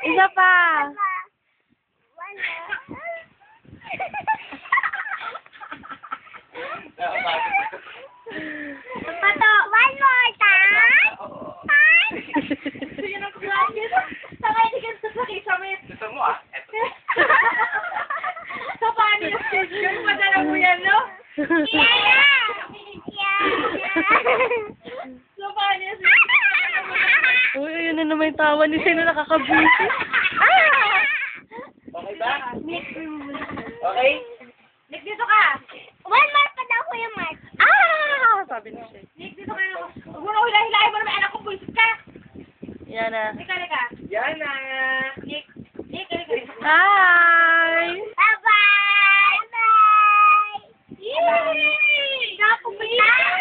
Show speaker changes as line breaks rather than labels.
Isa pa.
Pato, one more time.
Sige na ko practice. Saka hindi ka sa samit.
Gusto mo ah? Eto.
Sa paano yung stage yun? Madala mo yan, no? Sa paano yung stage yun?
Uy, ayun na naman yung tawa ni Sino nakakabisi.
Okay ba? Okay?
Nick, dito ka!
One more pa daw, Kuya Mark.
Sabi ni Shay.
Nick, dito ka na. Huwag mo na hilahin mo naman anak ko, bullshit ka!
Yan na.
Halika, halika.
Yan na!
Nick, halika.
Hi!
Bye-bye! Bye!
Yay! Nakapumili!
Ah!